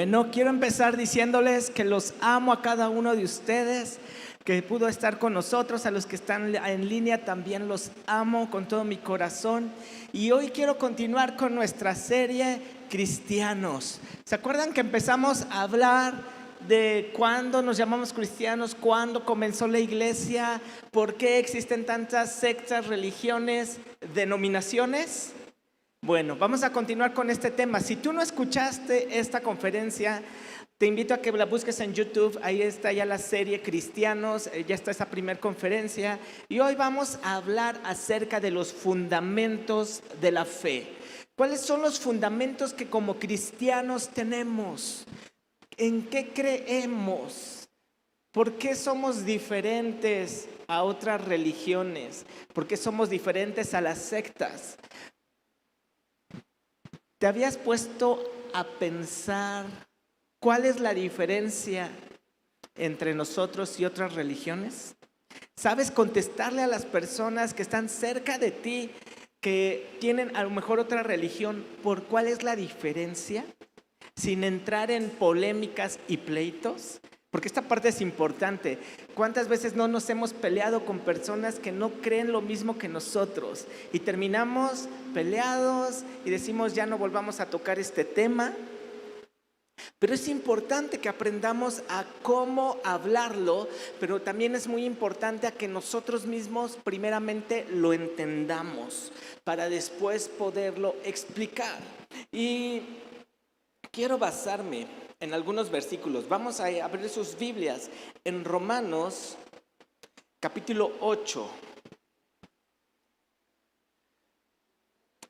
Bueno, quiero empezar diciéndoles que los amo a cada uno de ustedes, que pudo estar con nosotros, a los que están en línea también los amo con todo mi corazón. Y hoy quiero continuar con nuestra serie Cristianos. ¿Se acuerdan que empezamos a hablar de cuándo nos llamamos cristianos, cuándo comenzó la iglesia, por qué existen tantas sectas, religiones, denominaciones? Bueno, vamos a continuar con este tema. Si tú no escuchaste esta conferencia, te invito a que la busques en YouTube. Ahí está ya la serie Cristianos, ya está esa primera conferencia. Y hoy vamos a hablar acerca de los fundamentos de la fe. ¿Cuáles son los fundamentos que como cristianos tenemos? ¿En qué creemos? ¿Por qué somos diferentes a otras religiones? ¿Por qué somos diferentes a las sectas? ¿Te habías puesto a pensar cuál es la diferencia entre nosotros y otras religiones? ¿Sabes contestarle a las personas que están cerca de ti, que tienen a lo mejor otra religión, por cuál es la diferencia? Sin entrar en polémicas y pleitos, porque esta parte es importante. ¿Cuántas veces no nos hemos peleado con personas que no creen lo mismo que nosotros? Y terminamos peleados y decimos ya no volvamos a tocar este tema. Pero es importante que aprendamos a cómo hablarlo, pero también es muy importante a que nosotros mismos primeramente lo entendamos para después poderlo explicar. Y quiero basarme en algunos versículos. Vamos a abrir sus Biblias en Romanos capítulo 8.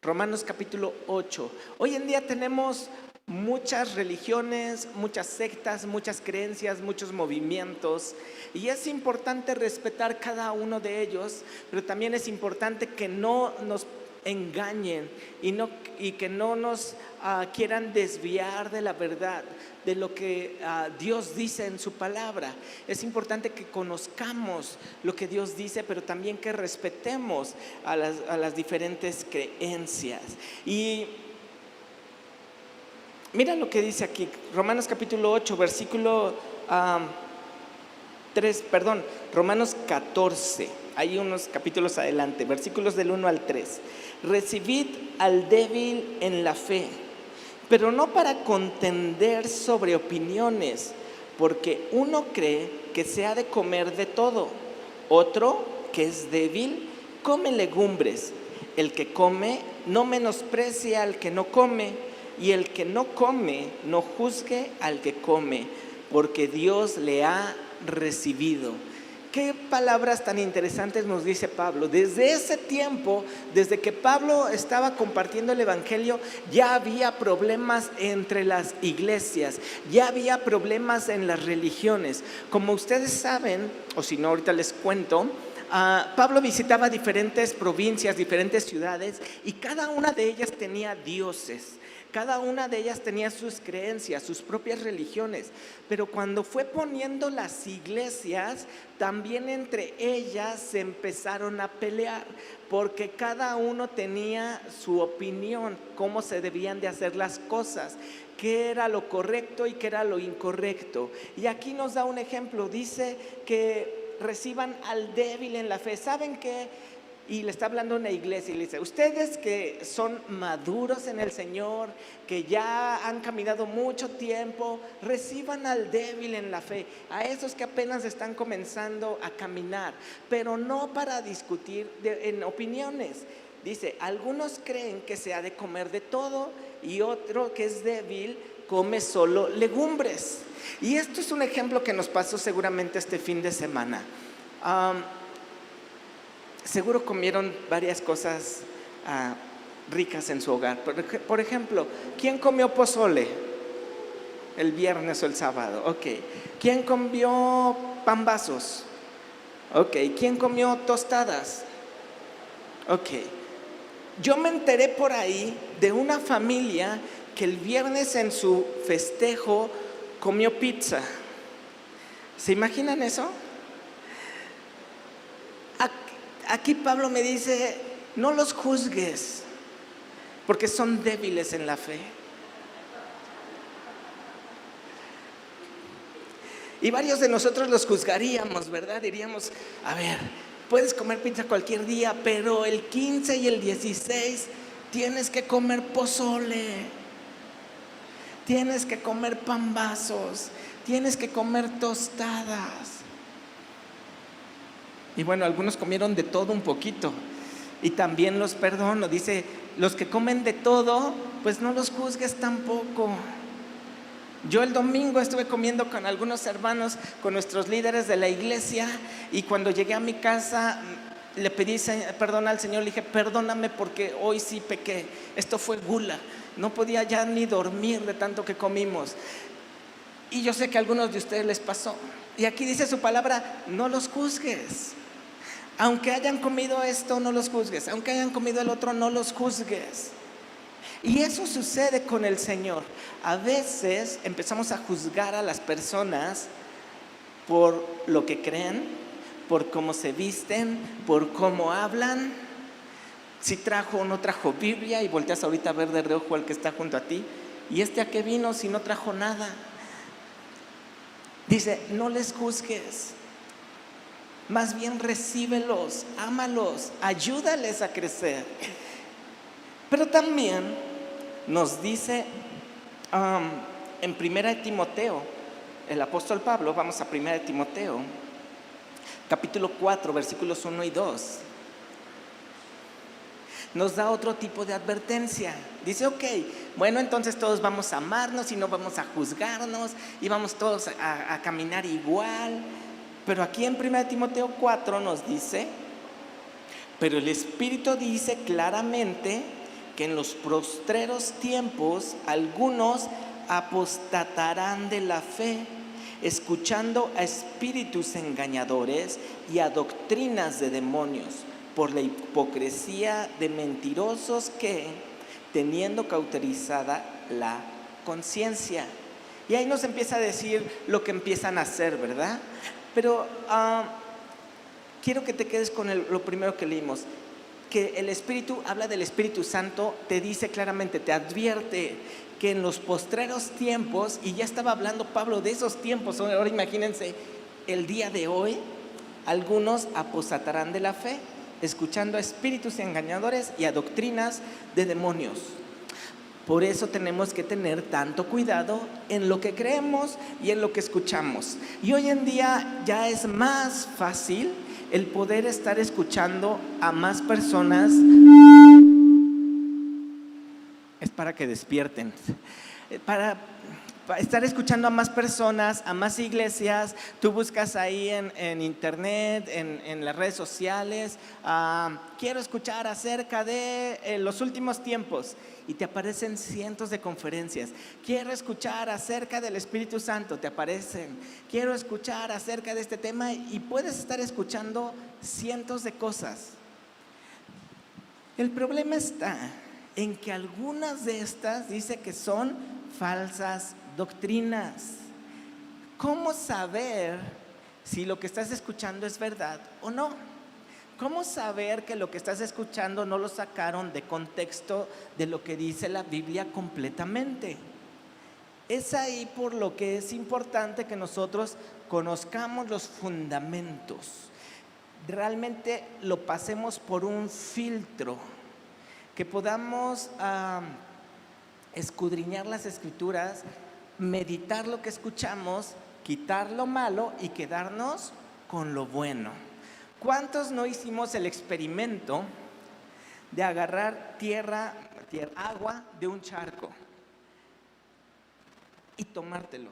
Romanos capítulo 8. Hoy en día tenemos muchas religiones, muchas sectas, muchas creencias, muchos movimientos, y es importante respetar cada uno de ellos, pero también es importante que no nos engañen y que no nos quieran desviar de la verdad, de lo que Dios dice en su palabra. Es importante que conozcamos lo que Dios dice, pero también que respetemos a las diferentes creencias. Y mira lo que dice aquí, Romanos capítulo 8, versículo 3, perdón, Romanos 14, hay unos capítulos adelante, versículos del 1 al 3. Recibid al débil en la fe, pero no para contender sobre opiniones, porque uno cree que se ha de comer de todo, otro, que es débil, come legumbres. El que come no menosprecia al que no come, y el que no come no juzgue al que come, porque Dios le ha recibido. Qué palabras tan interesantes nos dice Pablo. Desde ese tiempo, desde que Pablo estaba compartiendo el evangelio, ya había problemas entre las iglesias, ya había problemas en las religiones. Como ustedes saben, o si no ahorita les cuento, Pablo visitaba diferentes provincias, diferentes ciudades, y cada una de ellas tenía dioses. Cada una de ellas tenía sus creencias, sus propias religiones, pero cuando fue poniendo las iglesias, también entre ellas se empezaron a pelear, porque cada uno tenía su opinión, cómo se debían de hacer las cosas, qué era lo correcto y qué era lo incorrecto. Y aquí nos da un ejemplo, dice que reciban al débil en la fe. ¿Saben qué? Y le está hablando a una iglesia y le dice: ustedes que son maduros en el Señor, que ya han caminado mucho tiempo, reciban al débil en la fe, a esos que apenas están comenzando a caminar, pero no para discutir en opiniones. Dice: algunos creen que se ha de comer de todo, y otro, que es débil, come solo legumbres. Y esto es un ejemplo que nos pasó seguramente este fin de semana. Seguro comieron varias cosas ricas en su hogar. Por ejemplo, ¿quién comió pozole el viernes o el sábado? Ok. ¿Quién comió pambazos? Ok. ¿Quién comió tostadas? Ok. Yo me enteré por ahí de una familia que el viernes en su festejo comió pizza. ¿Se imaginan eso? Aquí Pablo me dice: no los juzgues, porque son débiles en la fe. Y varios de nosotros los juzgaríamos, ¿verdad? Diríamos, a ver, puedes comer pizza cualquier día, pero el 15 y el 16 tienes que comer pozole, tienes que comer pambazos, tienes que comer tostadas. Y bueno, algunos comieron de todo un poquito y también los perdono. Dice, los que comen de todo, pues no los juzgues tampoco. Yo el domingo estuve comiendo con algunos hermanos, con nuestros líderes de la iglesia, y cuando llegué a mi casa le pedí perdón al Señor. Le dije, perdóname porque hoy sí pequé, esto fue gula, no podía ya ni dormir de tanto que comimos. Y yo sé que a algunos de ustedes les pasó, y aquí dice su palabra, no los juzgues. Aunque hayan comido esto, no los juzgues. Aunque hayan comido el otro, no los juzgues. Y eso sucede con el Señor. A veces empezamos a juzgar a las personas por lo que creen, por cómo se visten, por cómo hablan, si trajo o no trajo Biblia, y volteas ahorita a ver de reojo al que está junto a ti. ¿Y a qué vino si no trajo nada? Dice, no les juzgues. Más bien recíbelos, ámalos, ayúdales a crecer. Pero también nos dice en 1 Timoteo, el apóstol Pablo, vamos a 1 Timoteo, capítulo 4, versículos 1 y 2. Nos da otro tipo de advertencia. Dice, ok, bueno, entonces todos vamos a amarnos y no vamos a juzgarnos y vamos todos a caminar igual. Pero aquí en 1 Timoteo 4 nos dice, pero el Espíritu dice claramente que en los postreros tiempos algunos apostatarán de la fe, escuchando a espíritus engañadores y a doctrinas de demonios, por la hipocresía de mentirosos que, teniendo cauterizada la conciencia. Y ahí nos empieza a decir lo que empiezan a hacer, ¿verdad? Pero quiero que te quedes con lo primero que leímos, que el Espíritu, habla del Espíritu Santo, te dice claramente, te advierte que en los postreros tiempos, y ya estaba hablando Pablo de esos tiempos, ahora imagínense el día de hoy, algunos apostatarán de la fe, escuchando a espíritus engañadores y a doctrinas de demonios. Por eso tenemos que tener tanto cuidado en lo que creemos y en lo que escuchamos. Y hoy en día ya es más fácil el poder estar escuchando a más personas. Es para que despierten. Para estar escuchando a más personas, a más iglesias. Tú buscas ahí en internet, en las redes sociales, quiero escuchar acerca de los últimos tiempos, y te aparecen cientos de conferencias. Quiero escuchar acerca del Espíritu Santo, te aparecen. Quiero escuchar acerca de este tema, y puedes estar escuchando cientos de cosas. El problema está en que algunas de estas dice que son falsas doctrinas. ¿Cómo saber si lo que estás escuchando es verdad o no? ¿Cómo saber que lo que estás escuchando no lo sacaron de contexto de lo que dice la Biblia completamente? Es ahí por lo que es importante que nosotros conozcamos los fundamentos, realmente lo pasemos por un filtro, que podamos escudriñar las Escrituras, meditar lo que escuchamos, quitar lo malo y quedarnos con lo bueno. ¿Cuántos no hicimos el experimento de agarrar agua de un charco y tomártelo?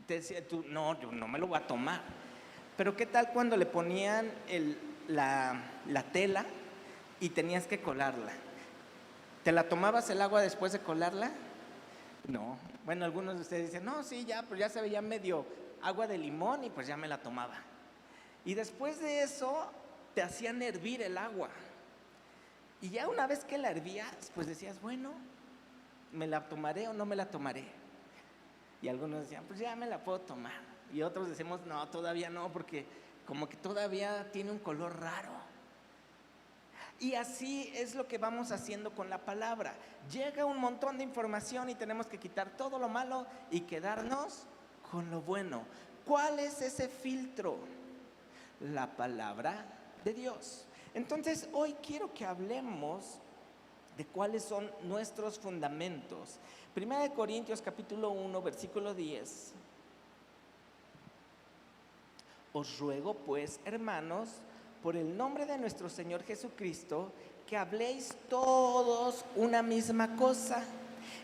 Te decía tú, no, yo no me lo voy a tomar. Pero ¿qué tal cuando le ponían la tela y tenías que colarla? ¿Te la tomabas el agua después de colarla? No. Bueno, algunos de ustedes dicen, no, sí, ya, pues ya se veía medio agua de limón y pues ya me la tomaba. Y después de eso te hacían hervir el agua. Y ya una vez que la hervías, pues decías, bueno, ¿me la tomaré o no me la tomaré? Y algunos decían, pues ya me la puedo tomar. Y otros decimos, no, todavía no, porque como que todavía tiene un color raro. Y así es lo que vamos haciendo con la palabra. Llega un montón de información y tenemos que quitar todo lo malo y quedarnos con lo bueno. ¿Cuál es ese filtro? La palabra de Dios. Entonces, hoy quiero que hablemos de cuáles son nuestros fundamentos. Primera de Corintios capítulo 1, versículo 10. Os ruego pues, hermanos, por el nombre de nuestro Señor Jesucristo, que habléis todos una misma cosa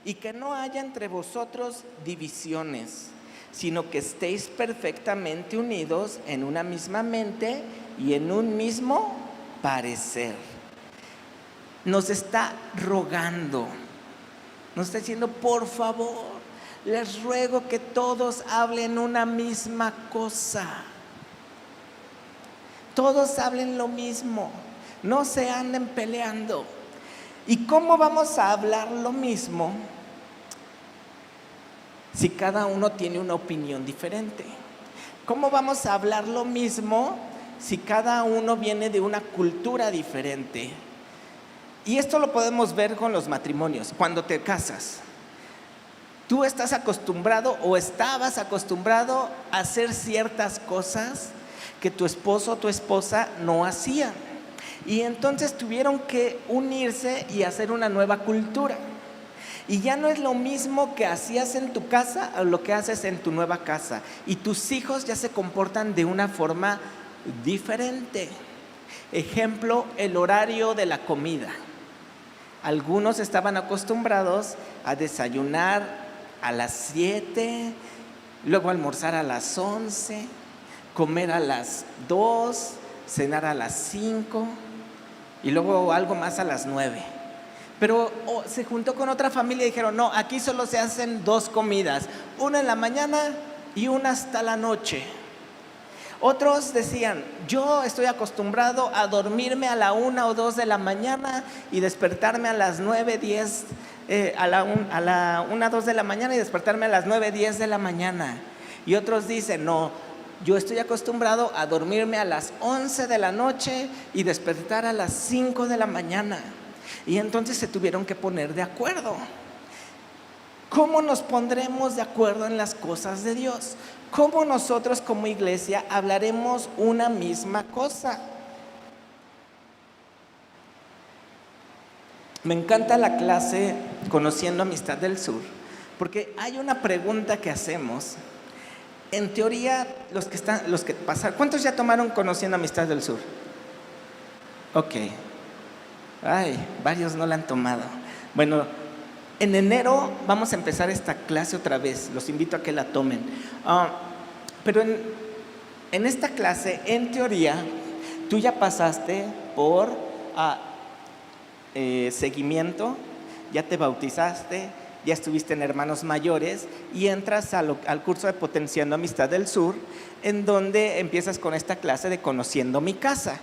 y que no haya entre vosotros divisiones, sino que estéis perfectamente unidos en una misma mente y en un mismo parecer. Nos está rogando, nos está diciendo, por favor, les ruego que todos hablen una misma cosa. Todos hablen lo mismo, no se anden peleando. ¿Y cómo vamos a hablar lo mismo si cada uno tiene una opinión diferente? ¿Cómo vamos a hablar lo mismo si cada uno viene de una cultura diferente? Y esto lo podemos ver con los matrimonios. Cuando te casas, tú estás acostumbrado o estabas acostumbrado a hacer ciertas cosas que tu esposo o tu esposa no hacían. Y entonces tuvieron que unirse y hacer una nueva cultura. Y ya no es lo mismo que hacías en tu casa o lo que haces en tu nueva casa. Y tus hijos ya se comportan de una forma diferente. Ejemplo, el horario de la comida. Algunos estaban acostumbrados a desayunar a las 7, luego almorzar a las 11, comer a las 2, cenar a las 5 y luego algo más a las 9. Pero se juntó con otra familia y dijeron, no, aquí solo se hacen 2 comidas, una en la mañana y una hasta la noche. Otros decían, yo estoy acostumbrado a dormirme a la 1 o 2 de la mañana y despertarme a las 9, 10, a la 1, 2 de la mañana y despertarme a las 9, 10 de la mañana. Y otros dicen, no, yo estoy acostumbrado a dormirme a las 11 de la noche y despertar a las 5 de la mañana. Y entonces se tuvieron que poner de acuerdo. ¿Cómo nos pondremos de acuerdo en las cosas de Dios? ¿Cómo nosotros como iglesia hablaremos una misma cosa? Me encanta la clase Conociendo Amistad del Sur, porque hay una pregunta que hacemos. En teoría, los que pasaron, ¿cuántos ya tomaron Conociendo Amistad del Sur? Ok. Ay, varios no la han tomado. Bueno, en enero vamos a empezar esta clase otra vez. Los invito a que la tomen. Pero en esta clase, en teoría, tú ya pasaste por seguimiento, ya te bautizaste, ya estuviste en Hermanos Mayores y entras al curso de Potenciando Amistad del Sur, en donde empiezas con esta clase de Conociendo mi Casa.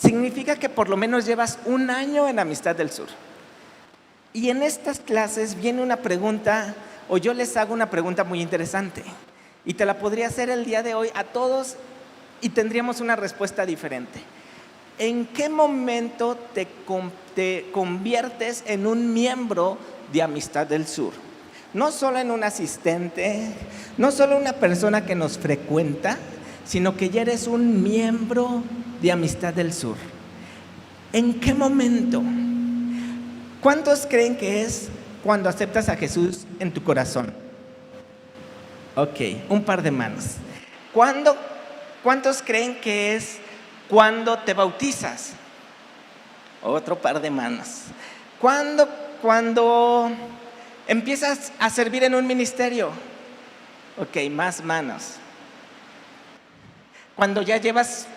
Significa que por lo menos llevas 1 año en Amistad del Sur. Y en estas clases viene una pregunta, o yo les hago una pregunta muy interesante, y te la podría hacer el día de hoy a todos y tendríamos una respuesta diferente. ¿En qué momento te conviertes en un miembro de Amistad del Sur? No solo en un asistente, no solo una persona que nos frecuenta, sino que ya eres un miembro de Amistad del Sur. ¿En qué momento? ¿Cuántos creen que es cuando aceptas a Jesús en tu corazón? Ok, un par de manos. ¿Cuántos creen que es cuando te bautizas? Otro par de manos. Cuando empiezas a servir en un ministerio? Ok, más manos. Cuando ya llevas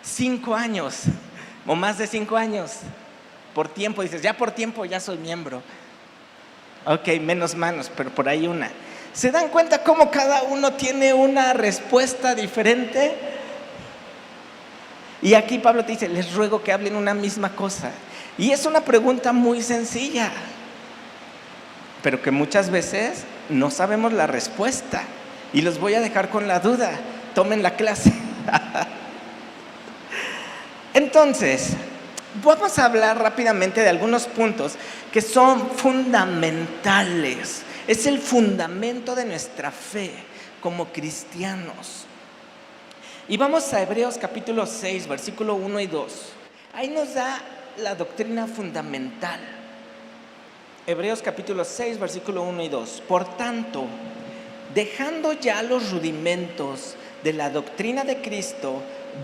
5 años o más de 5 años, por tiempo, dices, ya por tiempo ya soy miembro. Ok, menos manos, pero por ahí una. ¿Se dan cuenta cómo cada uno tiene una respuesta diferente? Y aquí Pablo te dice, les ruego que hablen una misma cosa. Y es una pregunta muy sencilla, pero que muchas veces no sabemos la respuesta. Y los voy a dejar con la duda. Tomen la clase. Entonces, vamos a hablar rápidamente de algunos puntos que son fundamentales Es el fundamento de nuestra fe como cristianos. Y vamos a Hebreos capítulo 6, versículo 1 y 2. Ahí nos da la doctrina fundamental. Hebreos capítulo 6, versículo 1 y 2. Por tanto, dejando ya los rudimentos de la doctrina de Cristo,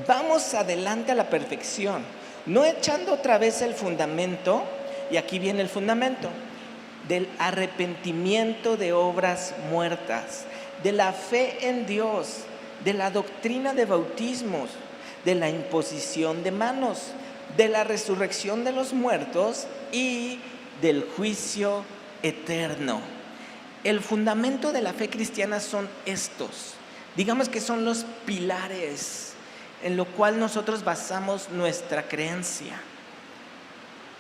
vamos adelante a la perfección, no echando otra vez el fundamento, y aquí viene el fundamento, del arrepentimiento de obras muertas, de la fe en Dios, de la doctrina de bautismos, de la imposición de manos, de la resurrección de los muertos y del juicio eterno. El fundamento de la fe cristiana son estos. Digamos que son los pilares en lo cual nosotros basamos nuestra creencia.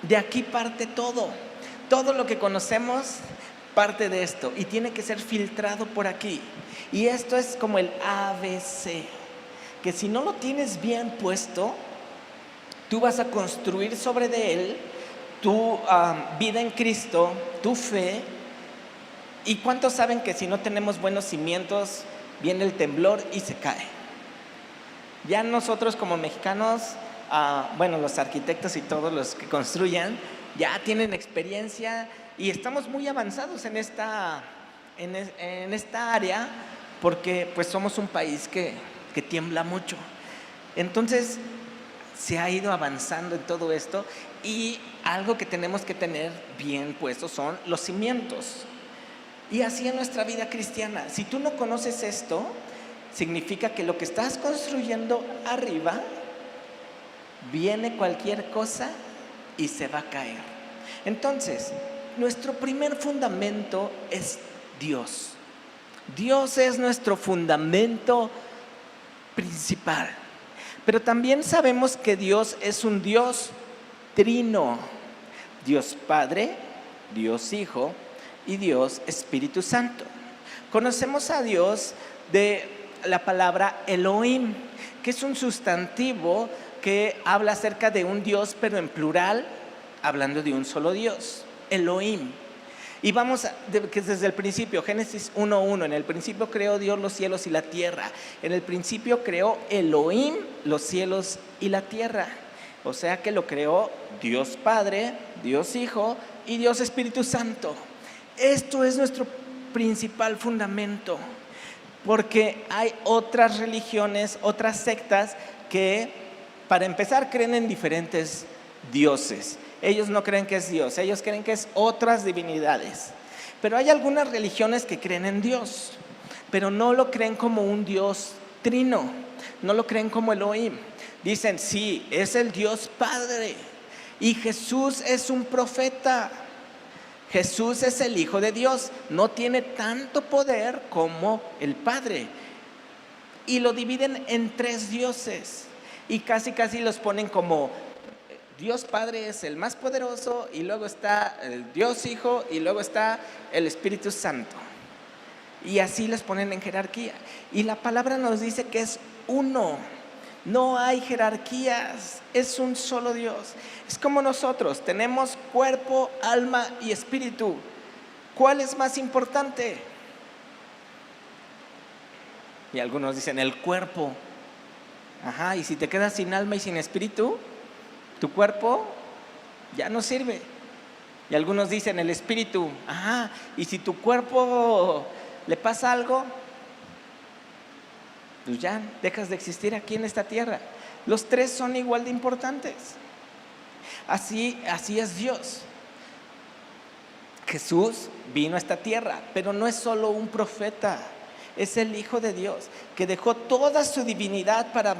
De aquí parte todo. Todo lo que conocemos parte de esto y tiene que ser filtrado por aquí. Y esto es como el ABC, que si no lo tienes bien puesto, tú vas a construir sobre de él tu vida en Cristo, tu fe. ¿Y cuántos saben que si no tenemos buenos cimientos, viene el temblor y se cae? Ya nosotros como mexicanos, los arquitectos y todos los que construyan, ya tienen experiencia y estamos muy avanzados en esta área, porque pues somos un país que tiembla mucho. Entonces se ha ido avanzando en todo esto, y algo que tenemos que tener bien puestos son los cimientos. Y así en nuestra vida cristiana, si tú no conoces esto, significa que lo que estás construyendo arriba, viene cualquier cosa y se va a caer. Entonces, nuestro primer fundamento es Dios. Dios es nuestro fundamento principal. Pero también sabemos que Dios es un Dios trino. Dios Padre, Dios Hijo y Dios Espíritu Santo. Conocemos a Dios de la palabra Elohim, que es un sustantivo que habla acerca de un Dios, pero en plural, hablando de un solo Dios, Elohim. Y vamos desde el principio, Génesis 1:1, en el principio creó Dios los cielos y la tierra. En el principio creó Elohim los cielos y la tierra. O sea que lo creó Dios Padre, Dios Hijo y Dios Espíritu Santo. Esto es nuestro principal fundamento, porque hay otras religiones, otras sectas que, para empezar, creen en diferentes dioses. Ellos no creen que es Dios, ellos creen que es otras divinidades. Pero hay algunas religiones que creen en Dios, pero no lo creen como un Dios trino, no lo creen como Elohim. Dicen, sí, es el Dios Padre y Jesús es un profeta. Jesús es el Hijo de Dios, no tiene tanto poder como el Padre. Y lo dividen en tres dioses y casi los ponen como Dios Padre es el más poderoso, y luego está el Dios Hijo, y luego está el Espíritu Santo. Y así los ponen en jerarquía. Y la palabra nos dice que es uno. No hay jerarquías, es un solo Dios. Es como nosotros, tenemos cuerpo, alma y espíritu. ¿Cuál es más importante? Y algunos dicen el cuerpo. Ajá, y si te quedas sin alma y sin espíritu, tu cuerpo ya no sirve. Y algunos dicen el espíritu. Ajá, y si tu cuerpo le pasa algo, pues ya dejas de existir aquí en esta tierra. Los tres son igual de importantes. Así es Dios. Jesús vino a esta tierra, pero no es solo un profeta, es el Hijo de Dios, que dejó toda su divinidad para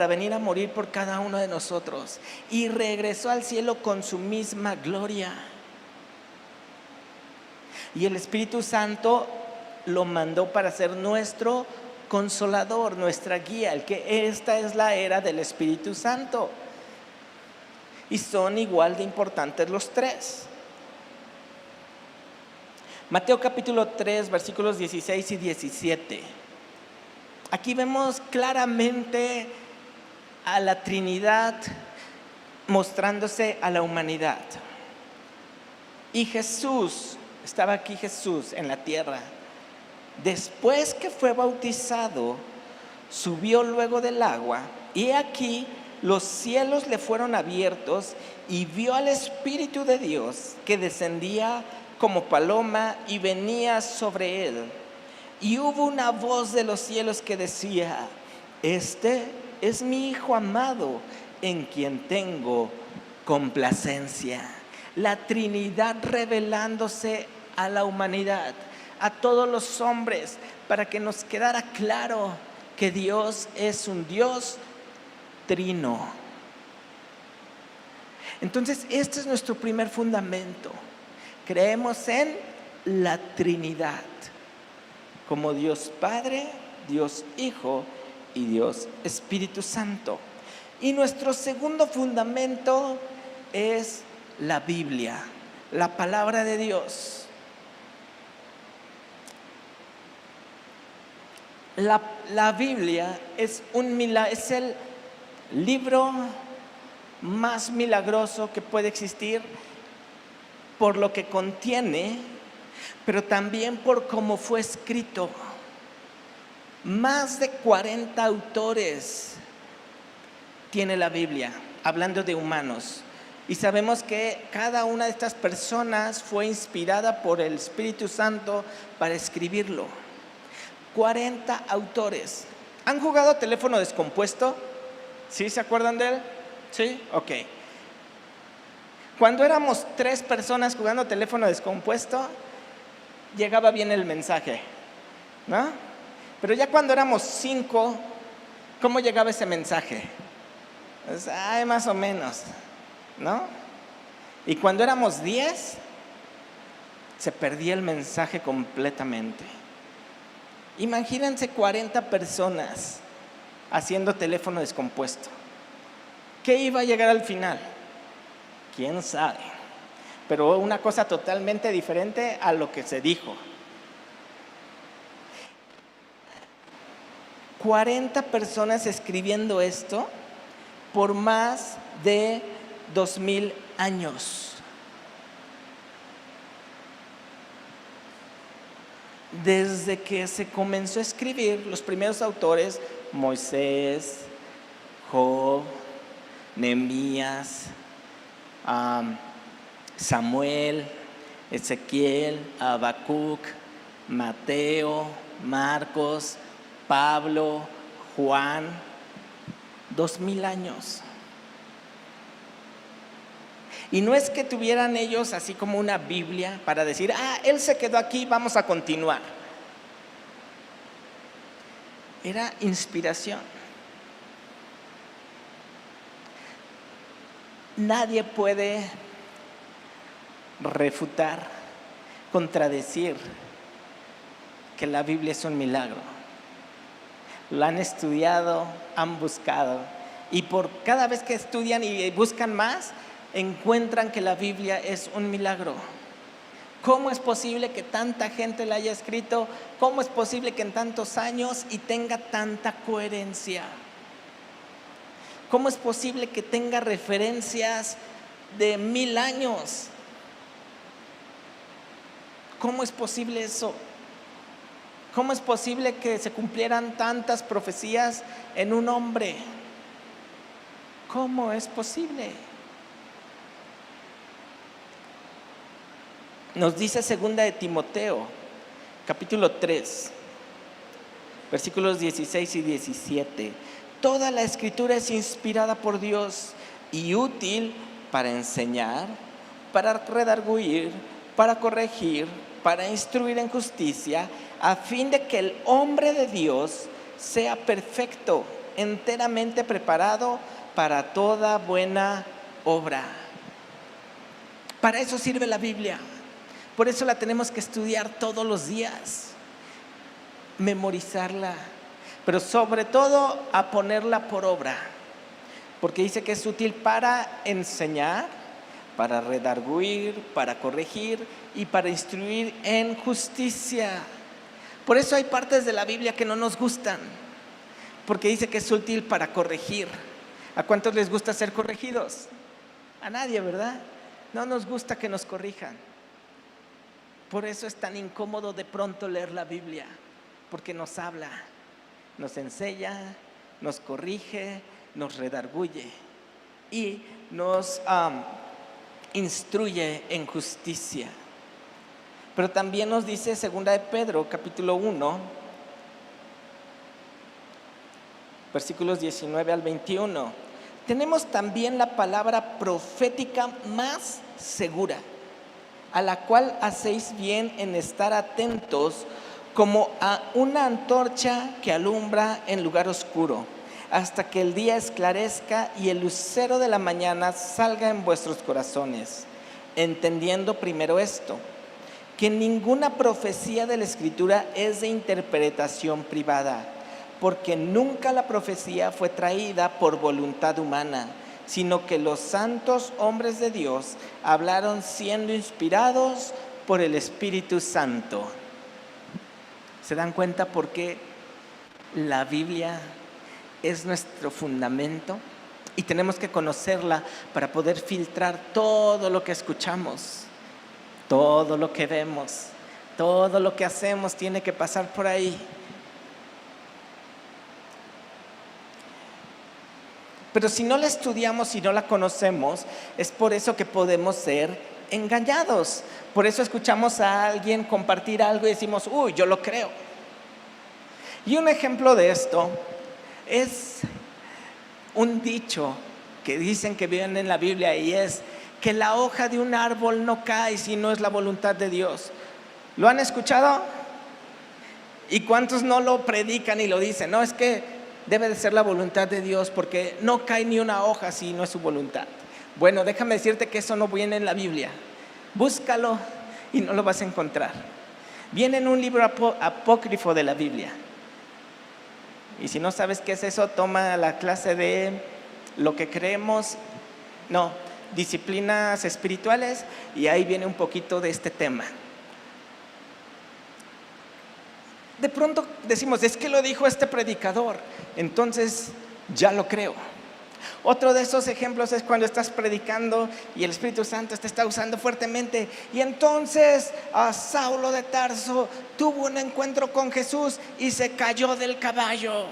venir a morir por cada uno de nosotros, y regresó al cielo con su misma gloria. Y el Espíritu Santo lo mandó para ser nuestro consolador, nuestra guía, esta es la era del Espíritu Santo. Y son igual de importantes los tres. Mateo capítulo 3, versículos 16 y 17. Aquí vemos claramente a la Trinidad mostrándose a la humanidad. Y Jesús, estaba aquí Jesús en la tierra. Después que fue bautizado, subió luego del agua, y aquí los cielos le fueron abiertos, y vio al Espíritu de Dios que descendía como paloma y venía sobre él. Y hubo una voz de los cielos que decía: este es mi Hijo amado, en quien tengo complacencia. La Trinidad revelándose a la humanidad, a todos los hombres, para que nos quedara claro que Dios es un Dios trino. Entonces, este es nuestro primer fundamento. Creemos en la Trinidad, como Dios Padre, Dios Hijo y Dios Espíritu Santo. Y nuestro segundo fundamento es la Biblia, la palabra de Dios. La Biblia es el libro más milagroso que puede existir por lo que contiene, pero también por cómo fue escrito. Más de 40 autores tiene la Biblia, hablando de humanos. Y sabemos que cada una de estas personas fue inspirada por el Espíritu Santo para escribirlo. 40 autores. ¿Han jugado teléfono descompuesto? ¿Sí? ¿Se acuerdan de él? ¿Sí? Ok. Cuando éramos 3 personas jugando teléfono descompuesto, llegaba bien el mensaje, ¿no? Pero ya cuando éramos 5, ¿cómo llegaba ese mensaje? Pues, más o menos, ¿no? Y cuando éramos 10, se perdía el mensaje completamente. Imagínense 40 personas haciendo teléfono descompuesto. ¿Qué iba a llegar al final? ¿Quién sabe? Pero una cosa totalmente diferente a lo que se dijo. 40 personas escribiendo esto por más de 2000 años. Desde que se comenzó a escribir, los primeros autores, Moisés, Job, Nehemías, Samuel, Ezequiel, Habacuc, Mateo, Marcos, Pablo, Juan, 2000 años. Y no es que tuvieran ellos así como una Biblia para decir, él se quedó aquí, vamos a continuar. Era inspiración. Nadie puede refutar, contradecir que la Biblia es un milagro. Lo han estudiado, han buscado, y por cada vez que estudian y buscan más, encuentran que la Biblia es un milagro. ¿Cómo es posible que tanta gente la haya escrito? ¿Cómo es posible que en tantos años y tenga tanta coherencia? ¿Cómo es posible que tenga referencias de 1000 años? ¿Cómo es posible eso? ¿Cómo es posible que se cumplieran tantas profecías en un hombre? ¿Cómo es posible? Nos dice 2 de Timoteo, capítulo 3, versículos 16 y 17. Toda la escritura es inspirada por Dios y útil para enseñar, para redarguir, para corregir, para instruir en justicia, a fin de que el hombre de Dios sea perfecto, enteramente preparado para toda buena obra. Para eso sirve la Biblia. Por eso la tenemos que estudiar todos los días, memorizarla, pero sobre todo a ponerla por obra, porque dice que es útil para enseñar, para redarguir, para corregir y para instruir en justicia. Por eso hay partes de la Biblia que no nos gustan, porque dice que es útil para corregir. ¿A cuántos les gusta ser corregidos? A nadie, ¿verdad? No nos gusta que nos corrijan. Por eso es tan incómodo de pronto leer la Biblia, porque nos habla, nos enseña, nos corrige, nos redarguye y nos instruye en justicia. Pero también nos dice 2 de Pedro, capítulo 1, versículos 19 al 21. Tenemos también la palabra profética más segura, a la cual hacéis bien en estar atentos como a una antorcha que alumbra en lugar oscuro, hasta que el día esclarezca y el lucero de la mañana salga en vuestros corazones, entendiendo primero esto, que ninguna profecía de la Escritura es de interpretación privada, porque nunca la profecía fue traída por voluntad humana, sino que los santos hombres de Dios hablaron siendo inspirados por el Espíritu Santo. ¿Se dan cuenta por qué la Biblia es nuestro fundamento? Y tenemos que conocerla para poder filtrar todo lo que escuchamos, todo lo que vemos, todo lo que hacemos tiene que pasar por ahí. Pero si no la estudiamos, si no la conocemos, es por eso que podemos ser engañados. Por eso escuchamos a alguien compartir algo y decimos, uy, yo lo creo. Y un ejemplo de esto es un dicho que dicen que viene en la Biblia y es que la hoja de un árbol no cae si no es la voluntad de Dios. ¿Lo han escuchado? ¿Y cuántos no lo predican y lo dicen? No, es que debe de ser la voluntad de Dios porque no cae ni una hoja si no es su voluntad. Bueno, déjame decirte que eso no viene en la Biblia. Búscalo y no lo vas a encontrar. Viene en un libro apócrifo de la Biblia. Y si no sabes qué es eso, toma la clase de lo que creemos, disciplinas espirituales, y ahí viene un poquito de este tema. De pronto decimos, es que lo dijo este predicador, entonces ya lo creo. Otro de esos ejemplos es cuando estás predicando y el Espíritu Santo te está usando fuertemente y entonces Saulo de Tarso tuvo un encuentro con Jesús y se cayó del caballo.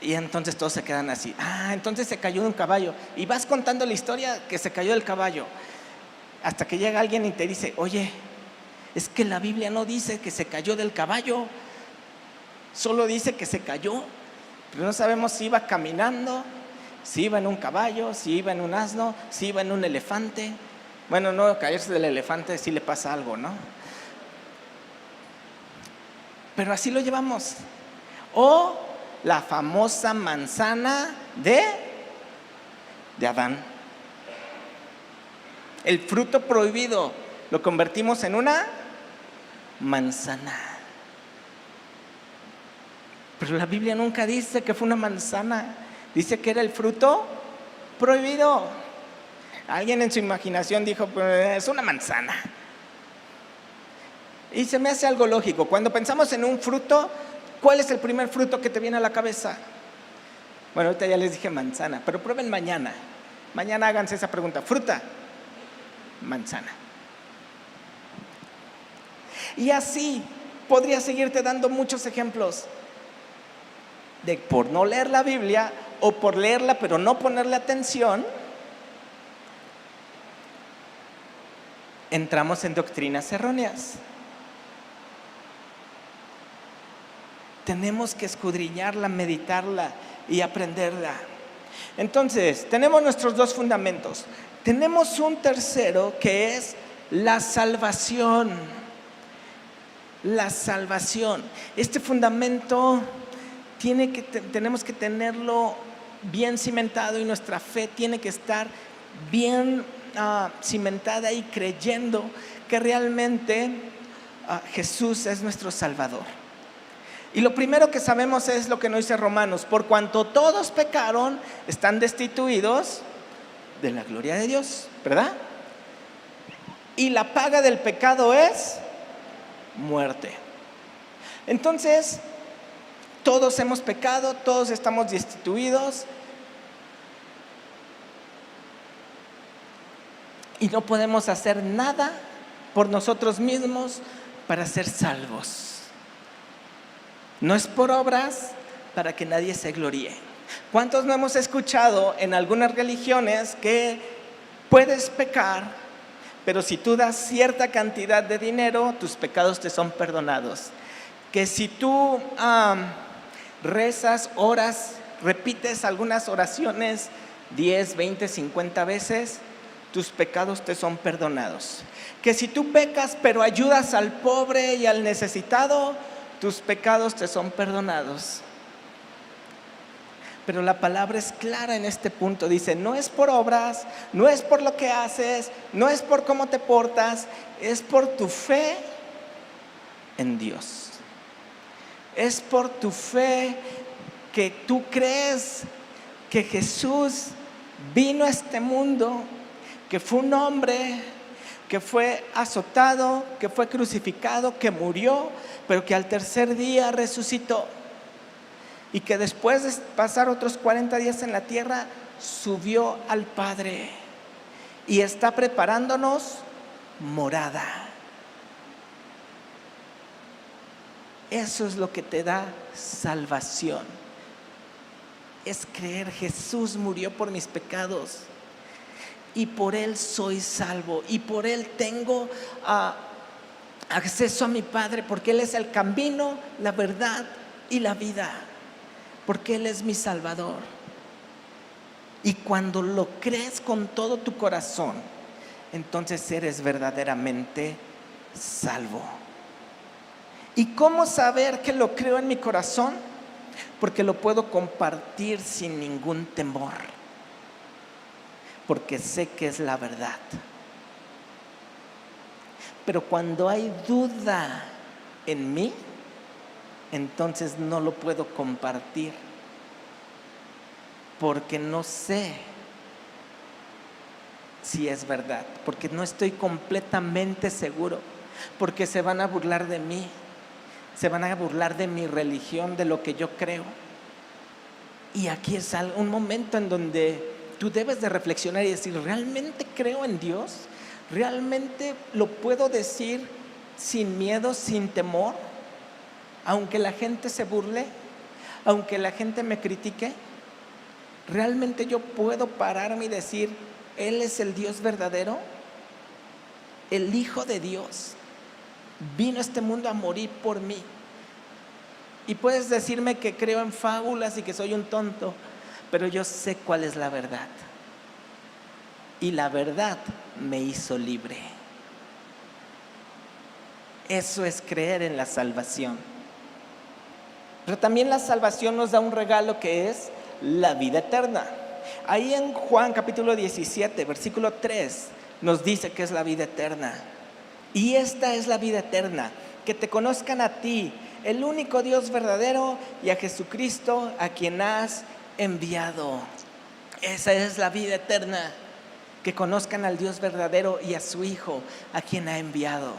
Y entonces todos se quedan así, entonces se cayó de un caballo, y vas contando la historia que se cayó del caballo, hasta que llega alguien y te dice, oye, es que la Biblia no dice que se cayó del caballo, solo dice que se cayó, pero no sabemos si iba caminando, si iba en un caballo, si iba en un asno, si iba en un elefante. Bueno, no, caerse del elefante sí le pasa algo, ¿no? Pero así lo llevamos. O la famosa manzana de Adán. El fruto prohibido lo convertimos en una manzana. Pero la Biblia nunca dice que fue una manzana, dice que era el fruto prohibido. Alguien en su imaginación dijo, pues es una manzana. Y se me hace algo lógico. Cuando pensamos en un fruto, ¿cuál es el primer fruto que te viene a la cabeza? Bueno, ahorita ya les dije manzana, pero prueben mañana. Mañana háganse esa pregunta. Fruta, manzana. Y así podría seguirte dando muchos ejemplos de por no leer la Biblia o por leerla pero no ponerle atención, entramos en doctrinas erróneas. Tenemos que escudriñarla, meditarla y aprenderla. Entonces, tenemos nuestros dos fundamentos. Tenemos un tercero que es la salvación. La salvación. Este fundamento tenemos que tenerlo bien cimentado y nuestra fe tiene que estar bien cimentada y creyendo que realmente Jesús es nuestro Salvador. Y lo primero que sabemos es lo que nos dice Romanos: por cuanto todos pecaron, están destituidos de la gloria de Dios, ¿verdad? Y la paga del pecado es muerte. Entonces, todos hemos pecado, todos estamos destituidos y no podemos hacer nada por nosotros mismos para ser salvos. No es por obras para que nadie se gloríe. ¿Cuántos no hemos escuchado en algunas religiones que puedes pecar, pero si tú das cierta cantidad de dinero, tus pecados te son perdonados? Que si tú rezas, oras, repites algunas oraciones 10, 20, 50 veces, tus pecados te son perdonados. Que si tú pecas pero ayudas al pobre y al necesitado, tus pecados te son perdonados. Pero la palabra es clara en este punto. Dice, no es por obras, no es por lo que haces, no es por cómo te portas, es por tu fe en Dios. Es por tu fe que tú crees que Jesús vino a este mundo, que fue un hombre, que fue azotado, que fue crucificado, que murió, pero que al tercer día resucitó. Y que después de pasar otros 40 días en la tierra, subió al Padre y está preparándonos morada. Eso es lo que te da salvación. Es creer, Jesús murió por mis pecados y por Él soy salvo y por Él tengo acceso a mi Padre, porque Él es el camino, la verdad y la vida. Porque Él es mi Salvador. Y cuando lo crees con todo tu corazón, entonces eres verdaderamente salvo. ¿Y cómo saber que lo creo en mi corazón? Porque lo puedo compartir sin ningún temor. Porque sé que es la verdad. Pero cuando hay duda en mí, entonces no lo puedo compartir, porque no sé si es verdad, porque no estoy completamente seguro, porque se van a burlar de mí, se van a burlar de mi religión, de lo que yo creo. Y aquí es un momento en donde tú debes de reflexionar y decir, ¿realmente creo en Dios? ¿Realmente lo puedo decir sin miedo, sin temor? Aunque la gente se burle, aunque la gente me critique, ¿realmente yo puedo pararme y decir, Él es el Dios verdadero? El Hijo de Dios vino a este mundo a morir por mí. Y puedes decirme que creo en fábulas y que soy un tonto, pero yo sé cuál es la verdad. Y la verdad me hizo libre. Eso es creer en la salvación. Pero también la salvación nos da un regalo que es la vida eterna. Ahí en Juan capítulo 17, versículo 3, nos dice que es la vida eterna. Y esta es la vida eterna, que te conozcan a ti, el único Dios verdadero, y a Jesucristo, a quien has enviado. Esa es la vida eterna, que conozcan al Dios verdadero y a su Hijo, a quien ha enviado.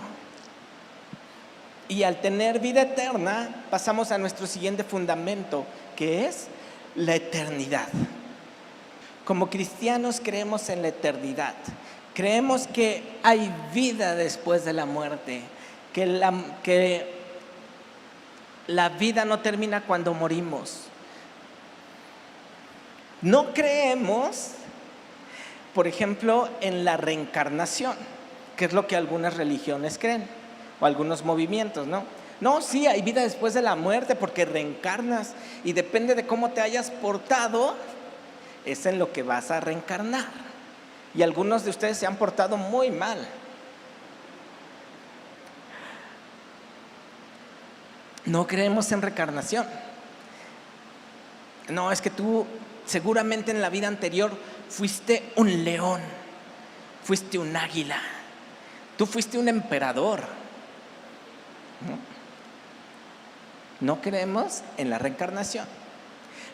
Y al tener vida eterna, pasamos a nuestro siguiente fundamento, que es la eternidad. Como cristianos creemos en la eternidad. Creemos que hay vida después de la muerte, que la vida no termina cuando morimos. No creemos, por ejemplo, en la reencarnación, que es lo que algunas religiones creen, o algunos movimientos, ¿no? No, sí, hay vida después de la muerte porque reencarnas y depende de cómo te hayas portado, es en lo que vas a reencarnar. Y algunos de ustedes se han portado muy mal. No creemos en reencarnación. No, es que tú seguramente en la vida anterior fuiste un león, fuiste un águila, tú fuiste un emperador. No creemos en la reencarnación.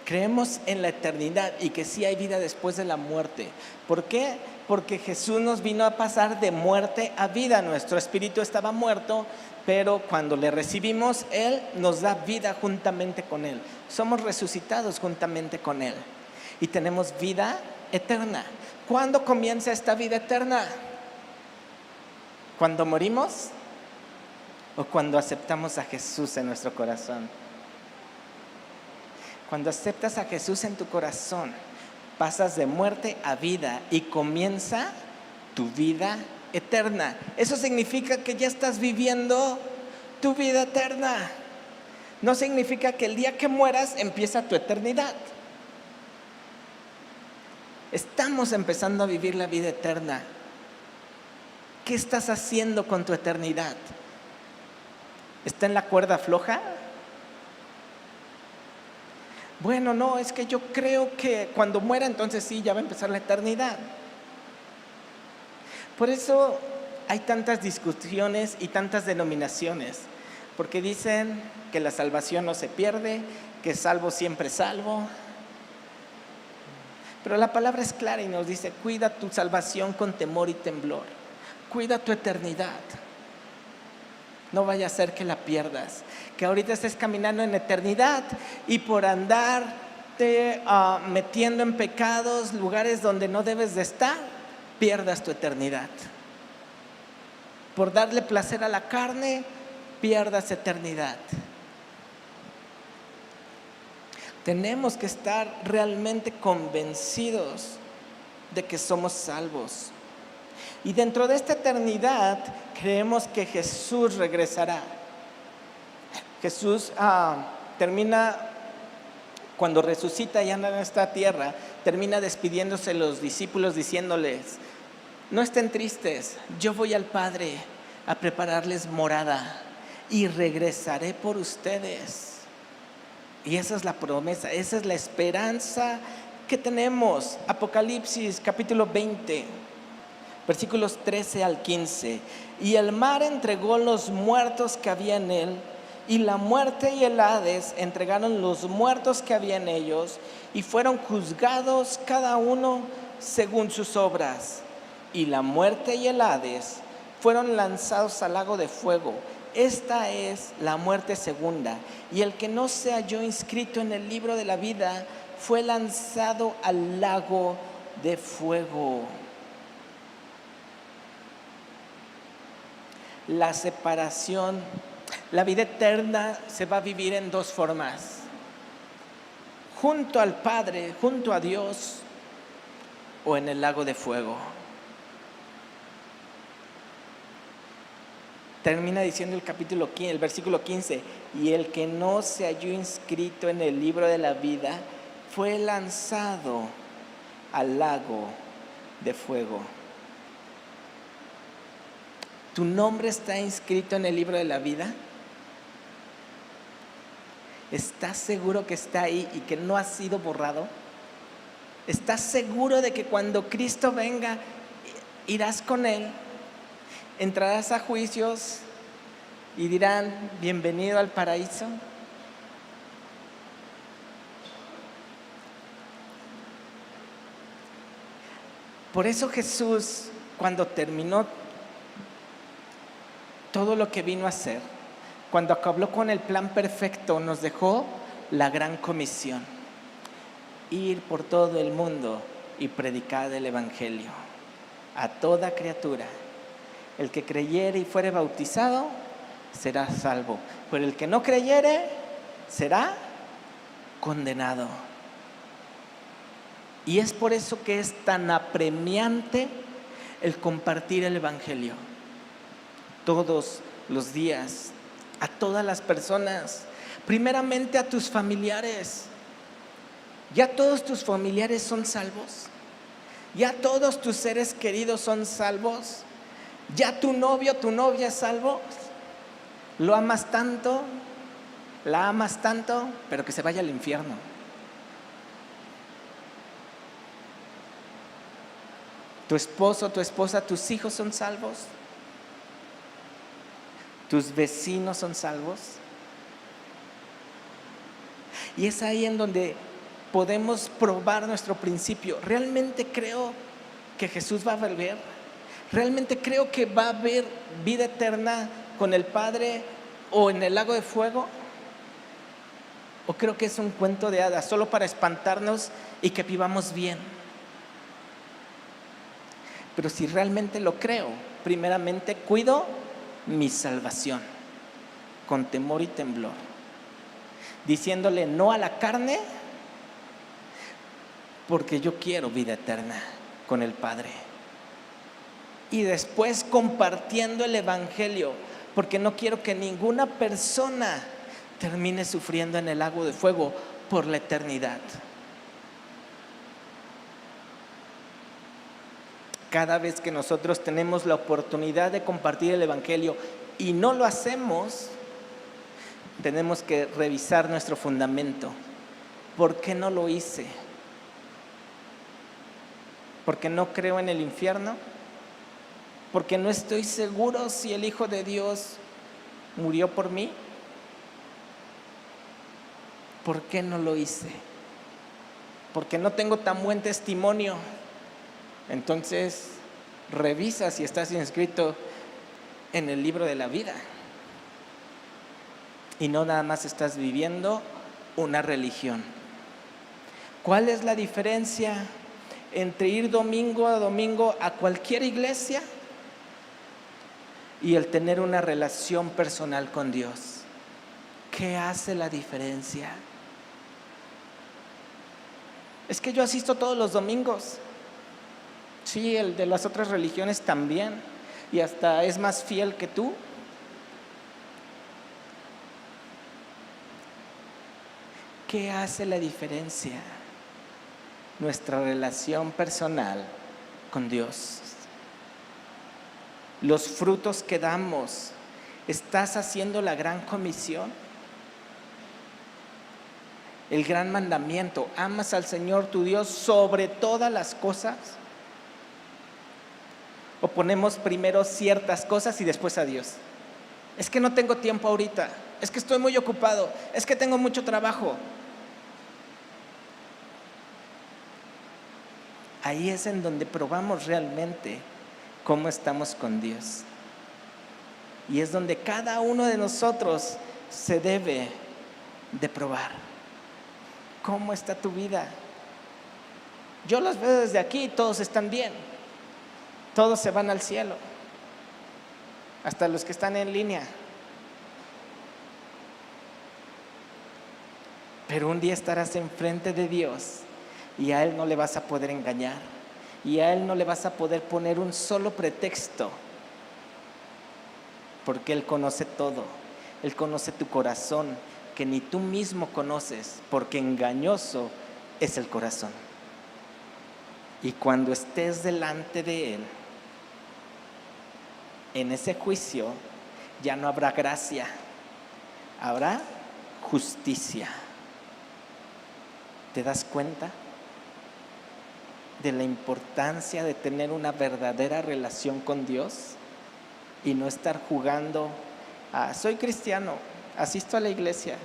Creemos en la eternidad y que sí hay vida después de la muerte. ¿Por qué? Porque Jesús nos vino a pasar de muerte a vida. Nuestro espíritu estaba muerto, pero cuando le recibimos, Él nos da vida juntamente con Él. Somos resucitados juntamente con Él y tenemos vida eterna. ¿Cuándo comienza esta vida eterna? ¿Cuando morimos o cuando aceptamos a Jesús en nuestro corazón? Cuando aceptas a Jesús en tu corazón, pasas de muerte a vida y comienza tu vida eterna. Eso significa que ya estás viviendo tu vida eterna. No significa que el día que mueras empieza tu eternidad. Estamos empezando a vivir la vida eterna. ¿Qué estás haciendo con tu eternidad? ¿Está en la cuerda floja? Bueno, no, es que yo creo que cuando muera entonces sí, ya va a empezar la eternidad. Por eso hay tantas discusiones y tantas denominaciones, porque dicen que la salvación no se pierde, que salvo siempre salvo. Pero la palabra es clara y nos dice: cuida tu salvación con temor y temblor. Cuida tu eternidad. No vaya a ser que la pierdas, que ahorita estés caminando en eternidad y por andarte metiendo en pecados, lugares donde no debes de estar, pierdas tu eternidad. Por darle placer a la carne, pierdas eternidad. Tenemos que estar realmente convencidos de que somos salvos. Y dentro de esta eternidad creemos que Jesús regresará. Jesús termina, cuando resucita ya en esta tierra, termina despidiéndose de los discípulos diciéndoles: no estén tristes, yo voy al Padre a prepararles morada y regresaré por ustedes. Y esa es la promesa, esa es la esperanza que tenemos. Apocalipsis capítulo 20, versículos 13 al 15. Y el mar entregó los muertos que había en él, y la muerte y el Hades entregaron los muertos que había en ellos, y fueron juzgados cada uno según sus obras. Y la muerte y el Hades fueron lanzados al lago de fuego. Esta es la muerte segunda. Y el que no se halló inscrito en el libro de la vida fue lanzado al lago de fuego. La separación, la vida eterna se va a vivir en dos formas: junto al Padre, junto a Dios, o en el lago de fuego. Termina diciendo el versículo 15: y el que no se halló inscrito en el libro de la vida fue lanzado al lago de fuego. ¿Tu nombre está inscrito en el libro de la vida? ¿Estás seguro que está ahí y que no ha sido borrado? ¿Estás seguro de que cuando Cristo venga irás con Él? ¿Entrarás a juicios y dirán: bienvenido al paraíso? Por eso Jesús, cuando terminó todo lo que vino a hacer, cuando acabó con el plan perfecto, nos dejó la gran comisión: ir por todo el mundo y predicar el evangelio a toda criatura. El que creyere y fuere bautizado será salvo, pero el que no creyere será condenado. Y es por eso que es tan apremiante el compartir el evangelio todos los días, a todas las personas, primeramente a tus familiares. ¿Ya todos tus familiares son salvos? ¿Ya todos tus seres queridos son salvos? ¿Ya tu novio, tu novia es salvo? ¿Lo amas tanto? ¿La amas tanto? Pero que se vaya al infierno. ¿Tu esposo, tu esposa, tus hijos son salvos? ¿Tus vecinos son salvos? Y es ahí en donde podemos probar nuestro principio. ¿Realmente creo que Jesús va a volver? ¿Realmente creo que va a haber vida eterna con el Padre o en el lago de fuego? ¿O creo que es un cuento de hadas solo para espantarnos y que vivamos bien? Pero si realmente lo creo, primeramente cuido mi salvación con temor y temblor, diciéndole no a la carne, porque yo quiero vida eterna con el Padre. Y después compartiendo el Evangelio, porque no quiero que ninguna persona termine sufriendo en el lago de fuego por la eternidad. Cada vez que nosotros tenemos la oportunidad de compartir el Evangelio y no lo hacemos, tenemos que revisar nuestro fundamento. ¿Por qué no lo hice? ¿Porque no creo en el infierno? ¿Porque no estoy seguro si el Hijo de Dios murió por mí? ¿Por qué no lo hice? Porque no tengo tan buen testimonio. Entonces, revisa si estás inscrito en el libro de la vida y no nada más estás viviendo una religión. ¿Cuál es la diferencia entre ir domingo a domingo a cualquier iglesia y el tener una relación personal con Dios? ¿Qué hace la diferencia? Es que yo asisto todos los domingos. Sí, el de las otras religiones también, y hasta es más fiel que tú. ¿Qué hace la diferencia? Nuestra relación personal con Dios. Los frutos que damos. ¿Estás haciendo la gran comisión? El gran mandamiento: amas al Señor tu Dios sobre todas las cosas. ¿O ponemos primero ciertas cosas y después a Dios? Es que no tengo tiempo ahorita, es que estoy muy ocupado, es que tengo mucho trabajo. Ahí es en donde probamos realmente cómo estamos con Dios. Y es donde cada uno de nosotros se debe de probar. ¿Cómo está tu vida? Yo los veo desde aquí y todos están bien. Todos se van al cielo, hasta los que están en línea. Pero un día estarás enfrente de Dios y a Él no le vas a poder engañar, y a Él no le vas a poder poner un solo pretexto, porque Él conoce todo. Él conoce tu corazón, que ni tú mismo conoces, porque engañoso es el corazón. Y cuando estés delante de Él, en ese juicio ya no habrá gracia, habrá justicia. ¿Te das cuenta de la importancia de tener una verdadera relación con Dios y no estar jugando a soy cristiano, asisto a la iglesia,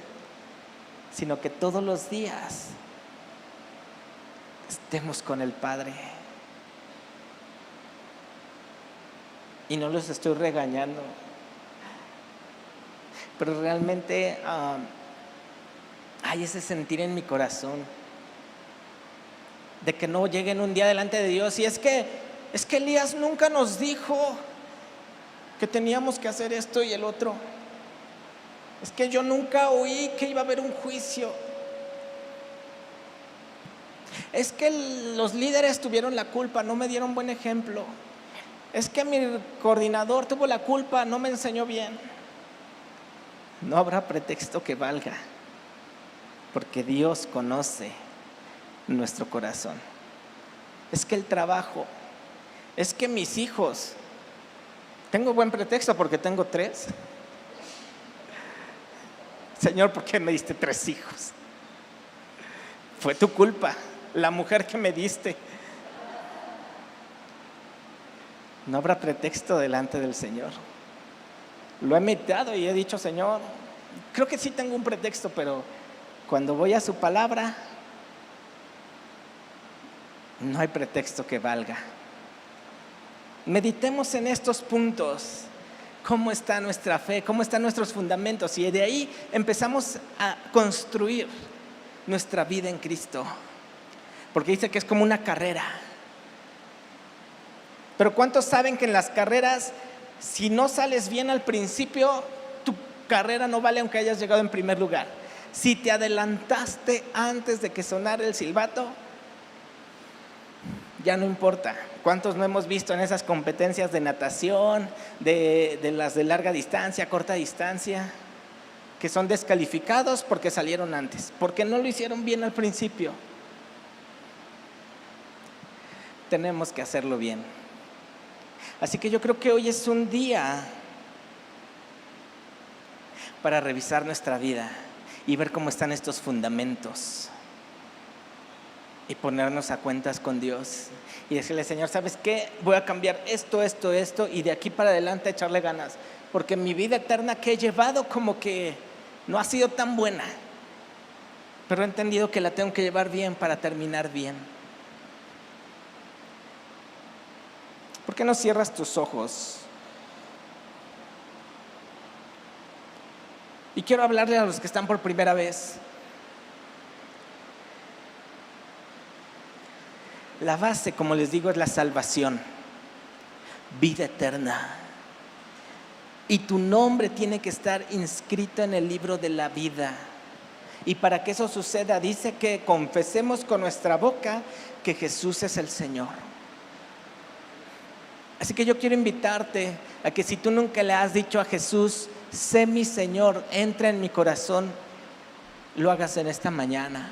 sino que todos los días estemos con el Padre? Y no los estoy regañando, pero realmente hay ese sentir en mi corazón de que no lleguen un día delante de Dios y es que Elías nunca nos dijo que teníamos que hacer esto y el otro. Es que yo nunca oí que iba a haber un juicio. Es que los líderes tuvieron la culpa, no me dieron buen ejemplo. Es que mi coordinador tuvo la culpa, no me enseñó bien. No habrá pretexto que valga, porque Dios conoce nuestro corazón. Es que el trabajo, es que mis hijos, tengo buen pretexto porque tengo 3. Señor, ¿por qué me diste 3 hijos? Fue tu culpa, la mujer que me diste. No habrá pretexto delante del Señor. Lo he meditado y he dicho: Señor, creo que sí tengo un pretexto, pero cuando voy a su palabra, no hay pretexto que valga. Meditemos en estos puntos. ¿Cómo está nuestra fe? ¿Cómo están nuestros fundamentos? Y de ahí empezamos a construir nuestra vida en Cristo. Porque dice que es como una carrera. Pero ¿cuántos saben que en las carreras, si no sales bien al principio, tu carrera no vale aunque hayas llegado en primer lugar? Si te adelantaste antes de que sonara el silbato, ya no importa. ¿Cuántos no hemos visto en esas competencias de natación, de las de larga distancia, corta distancia, que son descalificados porque salieron antes, porque no lo hicieron bien al principio? Tenemos que hacerlo bien. Así que yo creo que hoy es un día para revisar nuestra vida y ver cómo están estos fundamentos y ponernos a cuentas con Dios y decirle: Señor, ¿sabes qué? Voy a cambiar esto y de aquí para adelante echarle ganas, porque mi vida eterna que he llevado como que no ha sido tan buena, pero he entendido que la tengo que llevar bien para terminar bien. ¿Por qué no cierras tus ojos? Y quiero hablarle a los que están por primera vez. La base, como les digo, es la salvación, vida eterna. Y tu nombre tiene que estar inscrito en el libro de la vida. Y para que eso suceda, dice que confesemos con nuestra boca que Jesús es el Señor. Así que yo quiero invitarte a que si tú nunca le has dicho a Jesús: sé mi Señor, entra en mi corazón, lo hagas en esta mañana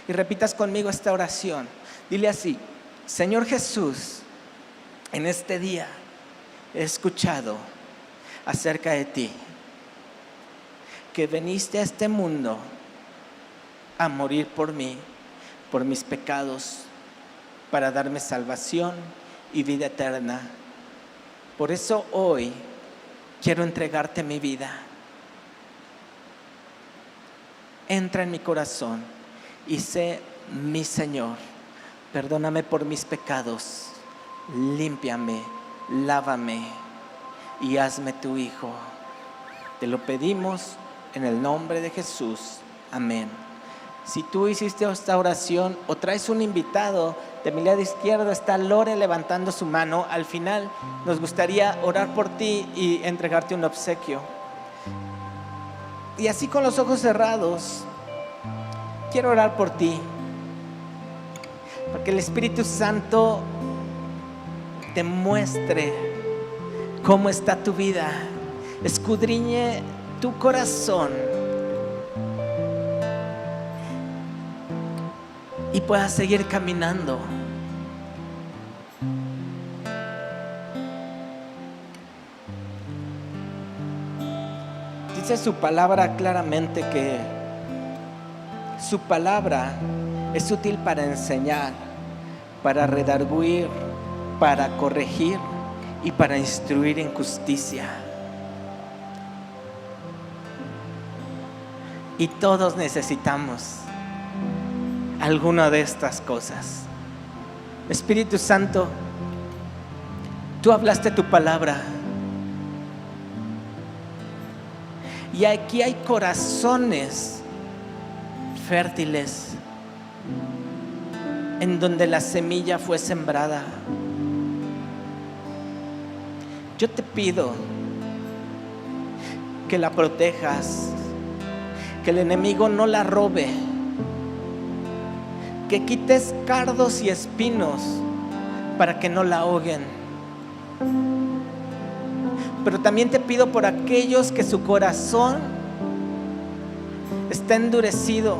y repitas conmigo esta oración. Dile así: Señor Jesús, en este día he escuchado acerca de ti, que viniste a este mundo a morir por mí, por mis pecados, para darme salvación y vida eterna. Por eso hoy quiero entregarte mi vida. Entra en mi corazón y sé mi Señor. Perdóname por mis pecados, límpiame, lávame y hazme tu hijo. Te lo pedimos en el nombre de Jesús. Amén. Si tú hiciste esta oración o traes un invitado, de mi lado izquierdo está Lore levantando su mano. Al final nos gustaría orar por ti y entregarte un obsequio. Y así con los ojos cerrados, quiero orar por ti, para que el Espíritu Santo te muestre cómo está tu vida, escudriñe tu corazón y puedas seguir caminando. Dice su palabra claramente que su palabra es útil para enseñar, para redarguir, para corregir y para instruir en justicia. Y todos necesitamos alguna de estas cosas. Espíritu Santo, tú hablaste tu palabra. Y aquí hay corazones fértiles en donde la semilla fue sembrada. Yo te pido que la protejas, que el enemigo no la robe, que quites cardos y espinos para que no la ahoguen. Pero también te pido por aquellos que su corazón está endurecido,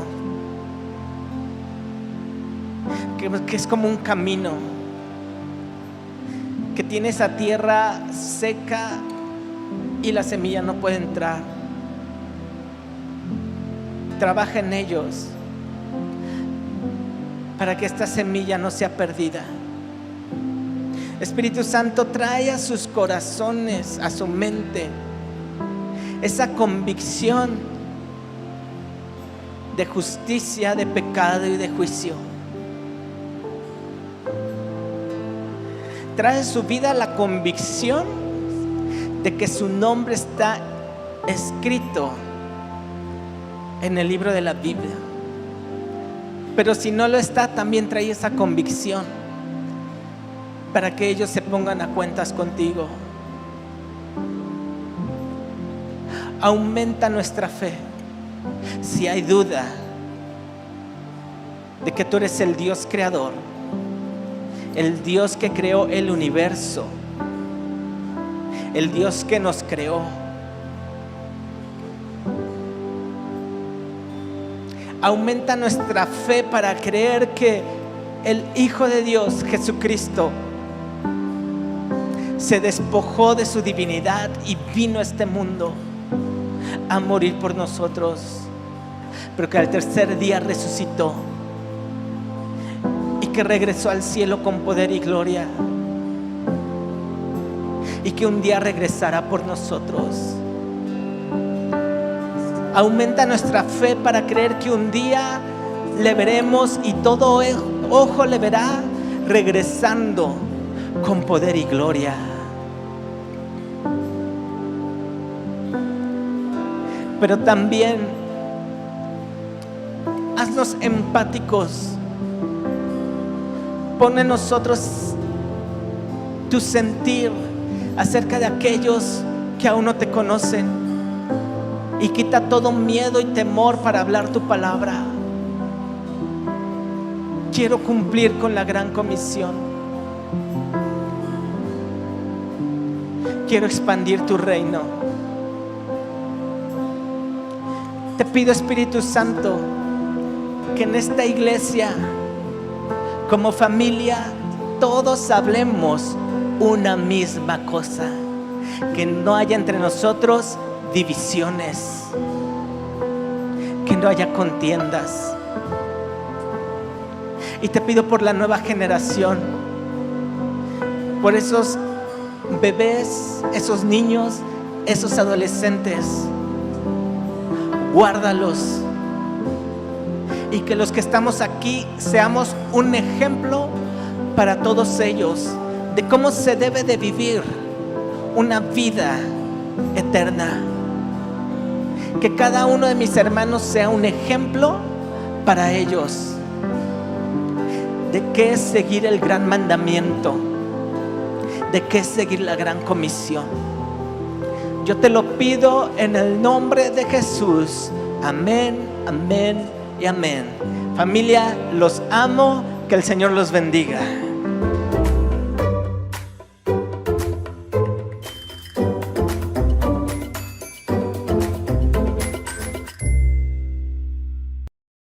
que es como un camino, que tiene esa tierra seca y la semilla no puede entrar. Trabaja en ellos para que esta semilla no sea perdida. Espíritu Santo, trae a sus corazones, a su mente, esa convicción de justicia, de pecado y de juicio. Trae a su vida la convicción de que su nombre está escrito en el libro de la Biblia. Pero si no lo está, también trae esa convicción para que ellos se pongan a cuentas contigo. Aumenta nuestra fe. Si hay duda de que tú eres el Dios creador, el Dios que creó el universo, el Dios que nos creó, aumenta nuestra fe para creer que el Hijo de Dios, Jesucristo, se despojó de su divinidad y vino a este mundo a morir por nosotros, pero que al tercer día resucitó y que regresó al cielo con poder y gloria, y que un día regresará por nosotros. Aumenta nuestra fe para creer que un día le veremos y todo ojo le verá regresando con poder y gloria. Pero también haznos empáticos. Pon en nosotros tu sentir acerca de aquellos que aún no te conocen, y quita todo miedo y temor para hablar tu palabra. Quiero cumplir con la gran comisión. Quiero expandir tu reino. Te pido, Espíritu Santo, que en esta iglesia, como familia, todos hablemos una misma cosa. Que no haya entre nosotros divisiones, que no haya contiendas. Y te pido por la nueva generación, por esos bebés, esos niños, esos adolescentes, guárdalos, y que los que estamos aquí seamos un ejemplo para todos ellos de cómo se debe de vivir una vida eterna. Que cada uno de mis hermanos sea un ejemplo para ellos de qué es seguir el gran mandamiento, de qué es seguir la gran comisión. Yo te lo pido en el nombre de Jesús. Amén, amén y amén. Familia, los amo. Que el Señor los bendiga.